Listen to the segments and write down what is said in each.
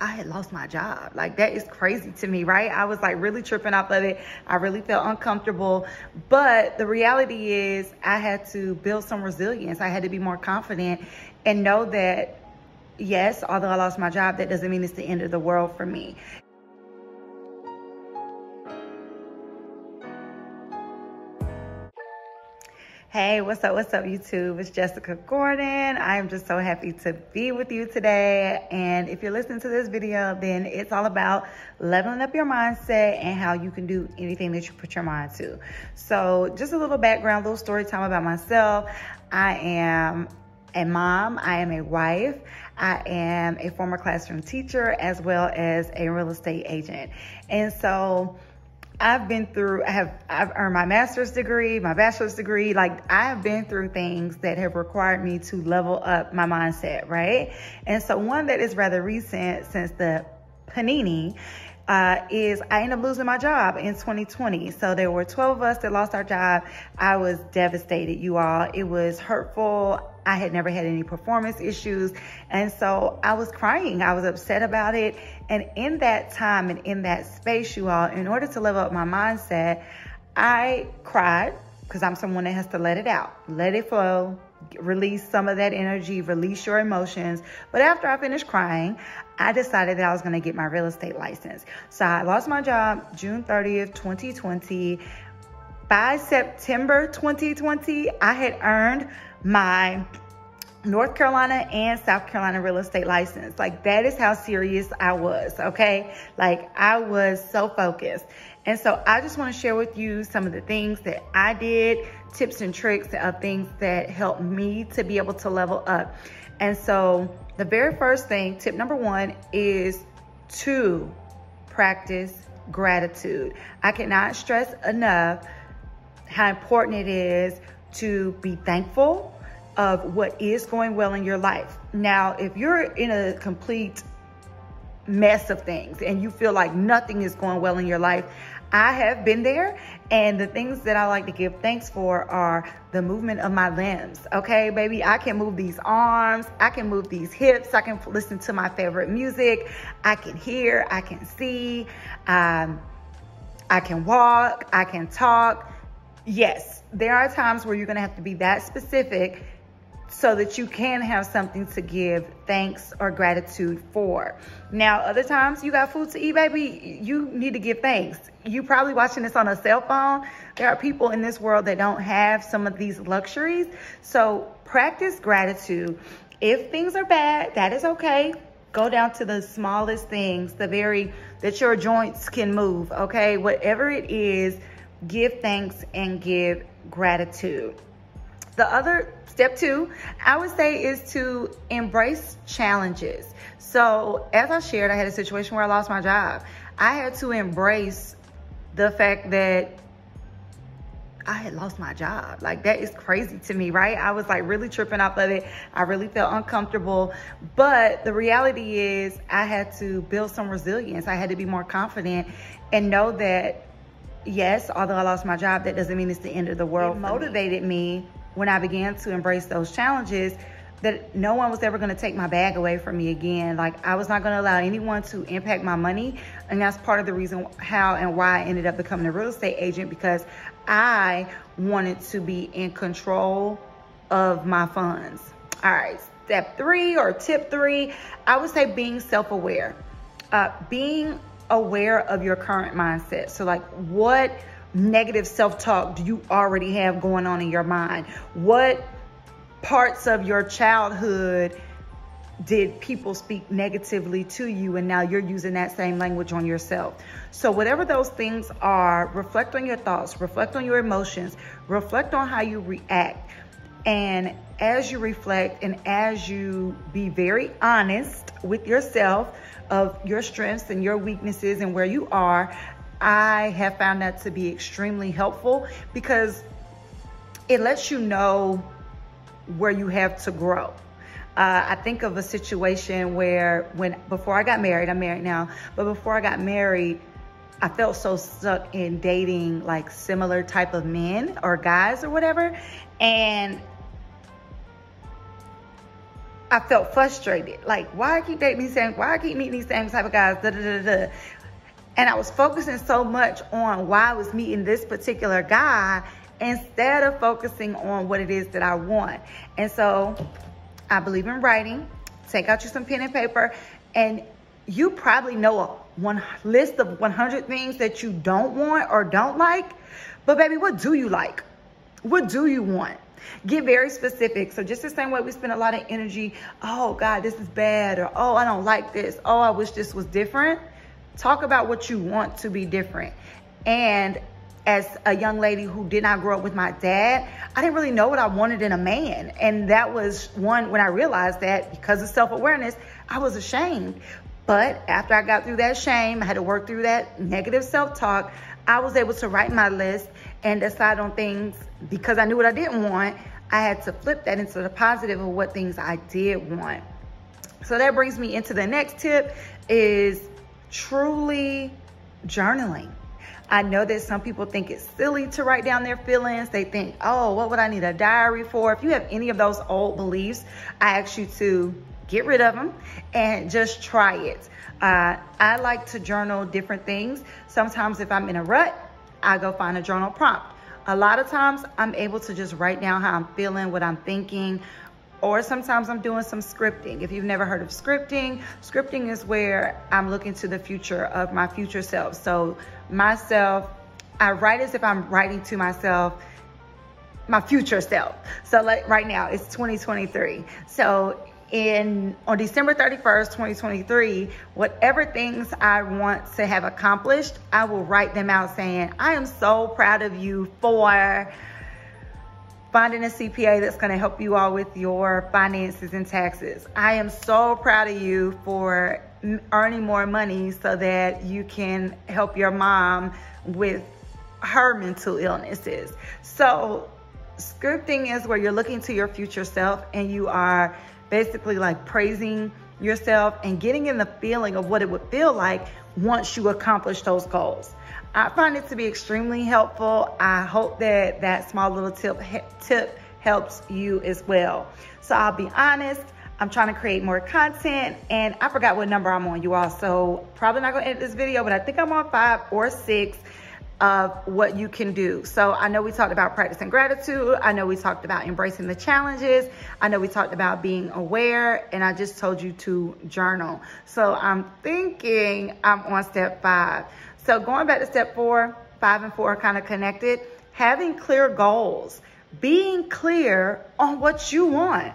I had lost my job. Like, that is crazy to me, right? I was like really tripping off of it. I really felt uncomfortable. But the reality is I had to build some resilience. I had to be more confident and know that, yes, although I lost my job, that doesn't mean it's the end of the world for me. Hey, what's up, YouTube? It's Jessica Gordon. I am just so happy to be with you today. And if you're listening to this video, then it's all about leveling up your mindset and how you can do anything that you put your mind to. So just a little background, little story time about myself. I am a mom, I am a wife, I am a former classroom teacher, as well as a real estate agent. And so I've been through, I've earned my master's degree, my bachelor's degree. Like, I have been through things that have required me to level up my mindset, right? And so one that is rather recent since the panini is I ended up losing my job in 2020. So there were 12 of us that lost our job. I was devastated, you all. It was hurtful. I had never had any performance issues. And so I was crying. I was upset about it. And in that time and in that space, you all, in order to level up my mindset, I cried, because I'm someone that has to let it out, let it flow, release some of that energy, release your emotions. But after I finished crying, I decided that I was going to get my real estate license. So I lost my job June 30th, 2020. By September 2020, I had earned my North Carolina and South Carolina real estate license. Like, that is how serious I was, okay? Like, I was so focused. And so I just want to share with you some of the things that I did, tips and tricks of things that helped me to be able to level up. And so the very first thing, tip number one, is to practice gratitude. I cannot stress enough how important it is to be thankful of what is going well in your life. Now, if you're in a complete mess of things and you feel like nothing is going well in your life, I have been there. And the things that I like to give thanks for are the movement of my limbs. Okay, baby, I can move these arms, I can move these hips, I can listen to my favorite music, I can hear, I can see, I can walk, I can talk. Yes, there are times where you're gonna have to be that specific so that you can have something to give thanks or gratitude for. Now, other times you got food to eat, baby, you need to give thanks. You probably watching this on a cell phone. There are people in this world that don't have some of these luxuries. So practice gratitude. If things are bad, that is okay. Go down to the smallest things, that your joints can move, okay? Whatever it is, give thanks and give gratitude. The other, step two, I would say, is to embrace challenges. So as I shared, I had a situation where I lost my job. I had to embrace the fact that I had lost my job. Like, that is crazy to me, right? I was like really tripping off of it. I really felt uncomfortable. But the reality is I had to build some resilience. I had to be more confident and know that, yes, although I lost my job, that doesn't mean it's the end of the world. It motivated me when I began to embrace those challenges, that no one was ever going to take my bag away from me again. Like, I was not going to allow anyone to impact my money. And that's part of the reason how and why I ended up becoming a real estate agent, because I wanted to be in control of my funds. All right, step three, or tip three, I would say being self-aware. Being aware of your current mindset. So like, what negative self-talk do you already have going on in your mind? What parts of your childhood did people speak negatively to you, and now you're using that same language on yourself? So whatever those things are, reflect on your thoughts, reflect on your emotions, reflect on how you react. And as you reflect and as you be very honest with yourself of your strengths and your weaknesses and where you are, I have found that to be extremely helpful, because it lets you know where you have to grow. I think of a situation where before I got married, I'm married now, but before I got married, I felt so stuck in dating like similar type of men or guys or whatever. And I felt frustrated. Like, why I keep dating these same, why I keep meeting these same type of guys, da, da, da, da. And I was focusing so much on why I was meeting this particular guy instead of focusing on what it is that I want. And so I believe in writing. Take out you some pen and paper, and you probably know a list of 100 things that you don't want or don't like. But baby, what do you like? What do you want? Get very specific. So just the same way we spend a lot of energy, oh God, this is bad, or oh, I don't like this, oh, I wish this was different. Talk about what you want to be different. And as a young lady who did not grow up with my dad, I didn't really know what I wanted in a man. And that was one, when I realized that, because of self-awareness, I was ashamed. But after I got through that shame, I had to work through that negative self-talk, I was able to write my list and decide on things. Because I knew what I didn't want, I had to flip that into the positive of what things I did want. So that brings me into the next tip, is truly journaling. I know that some people think it's silly to write down their feelings. They think, oh, what would I need a diary for? If you have any of those old beliefs, I ask you to get rid of them and just try it. I like to journal different things. Sometimes if I'm in a rut, I go find a journal prompt. A lot of times I'm able to just write down how I'm feeling, what I'm thinking, or sometimes I'm doing some scripting. If you've never heard of scripting, scripting is where I'm looking to the future of my future self. So myself, I write as if I'm writing to myself, my future self. So like right now it's 2023. So on December 31st, 2023, whatever things I want to have accomplished, I will write them out saying, I am so proud of you for finding a CPA that's going to help you all with your finances and taxes. I am so proud of you for earning more money so that you can help your mom with her mental illnesses. So scripting is where you're looking to your future self and you are basically like praising yourself and getting in the feeling of what it would feel like once you accomplish those goals. I find it to be extremely helpful. I hope that that small little tip helps you as well. So I'll be honest, I'm trying to create more content and I forgot what number I'm on, you all. So probably not gonna edit this video, but I think I'm on 5 or 6 of what you can do. So I know we talked about practicing gratitude. I know we talked about embracing the challenges. I know we talked about being aware, and I just told you to journal. So I'm thinking I'm on step 5. So going back to step 4, 5 and 4 are kind of connected. Having clear goals, being clear on what you want.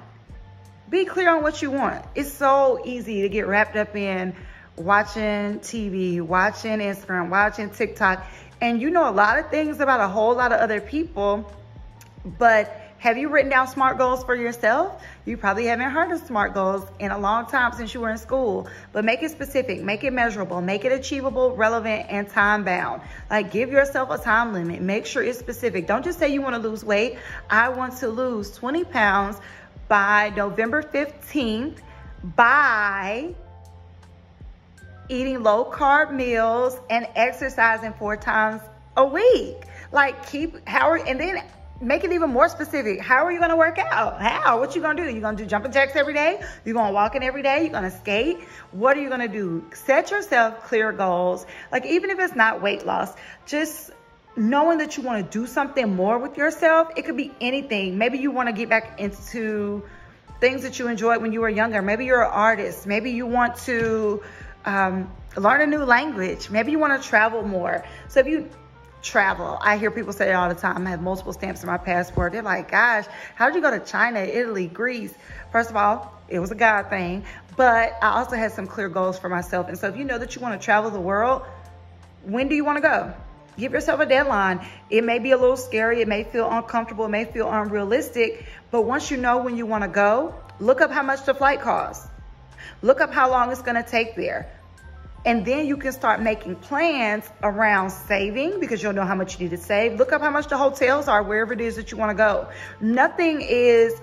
Be clear on what you want. It's so easy to get wrapped up in watching TV, watching Instagram, watching TikTok. And you know a lot of things about a whole lot of other people, but have you written down SMART goals for yourself? You probably haven't heard of SMART goals in a long time since you were in school, but make it specific, make it measurable, make it achievable, relevant, and time bound. Like give yourself a time limit, make sure it's specific. Don't just say you want to lose weight. I want to lose 20 pounds by November 15th by eating low carb meals and exercising 4 times a week. Like and then make it even more specific. How are you going to work out? How? What you going to do? You going to do jumping jacks every day? You going to walk in every day? You going to skate? What are you going to do? Set yourself clear goals. Like even if it's not weight loss, just knowing that you want to do something more with yourself. It could be anything. Maybe you want to get back into things that you enjoyed when you were younger. Maybe you're an artist. Maybe you want to learn a new language. Maybe you want to travel more. So if you travel, I hear people say it all the time. I have multiple stamps in my passport. They're like, gosh, how did you go to China, Italy, Greece? First of all, it was a God thing, but I also had some clear goals for myself. And so if you know that you want to travel the world, when do you want to go? Give yourself a deadline. It may be a little scary. It may feel uncomfortable. It may feel unrealistic. But once you know when you want to go, look up how much the flight costs. Look up how long it's going to take there. And then you can start making plans around saving because you'll know how much you need to save. Look up how much the hotels are wherever it is that you want to go. Nothing is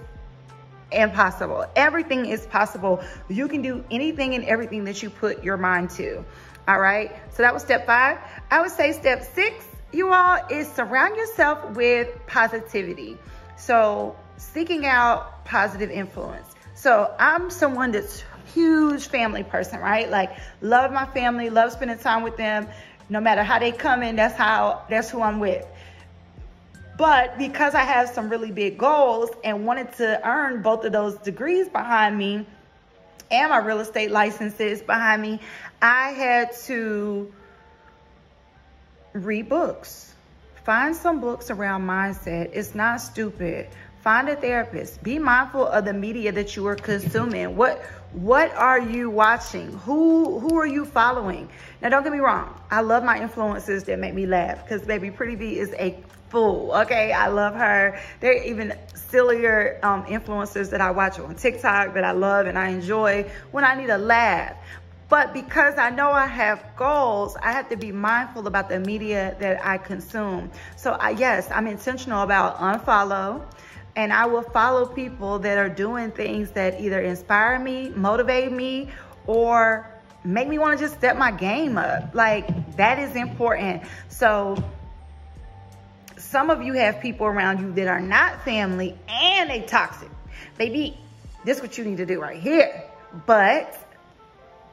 impossible. Everything is possible. You can do anything and everything that you put your mind to. All right. So that was step 5. I would say step 6, you all, is surround yourself with positivity. So seeking out positive influence. So I'm someone that's huge family person, right? Like, love my family, love spending time with them. No matter how they come in, that's who I'm with. But because I have some really big goals and wanted to earn both of those degrees behind me and my real estate licenses behind me, I had to read books. Find some books around mindset. It's not stupid. Find a therapist. Be mindful of the media that you are consuming. What are you watching? Who are you following? Now, don't get me wrong. I love my influencers that make me laugh, because baby Pretty V is a fool. Okay, I love her. There are even sillier influencers that I watch on TikTok that I love and I enjoy when I need a laugh. But because I know I have goals, I have to be mindful about the media that I consume. So yes, I'm intentional about unfollow. And I will follow people that are doing things that either inspire me, motivate me, or make me want to just step my game up. Like, that is important. So some of you have people around you that are not family and they toxic. Baby, this is what you need to do right here. But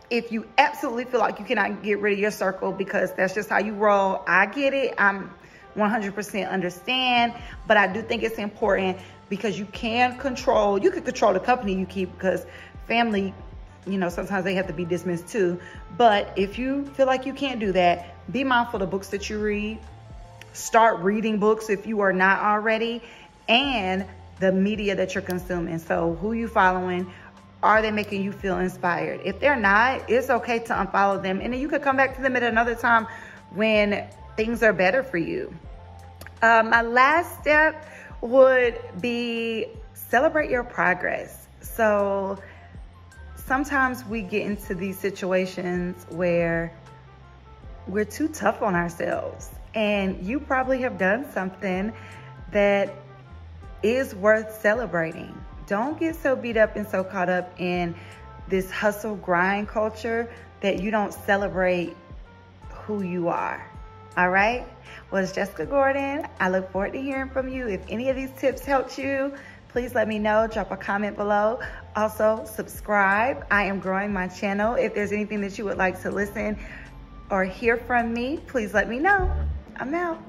if you absolutely feel like you cannot get rid of your circle because that's just how you roll, I get it. I'm 100% understand, but I do think it's important because you can control the company you keep, because family, you know, sometimes they have to be dismissed too. But if you feel like you can't do that, be mindful of the books that you read. Start reading books if you are not already, and the media that you're consuming. So who you following? Are they making you feel inspired? If they're not, it's okay to unfollow them, and then you could come back to them at another time when things are better for you. My last step would be celebrate your progress. So sometimes we get into these situations where we're too tough on ourselves, and you probably have done something that is worth celebrating. Don't get so beat up and so caught up in this hustle grind culture that you don't celebrate who you are. All right. Well, it's Jessica Gordon. I look forward to hearing from you. If any of these tips helped you, please let me know. Drop a comment below. Also, subscribe. I am growing my channel. If there's anything that you would like to listen or hear from me, please let me know. I'm out.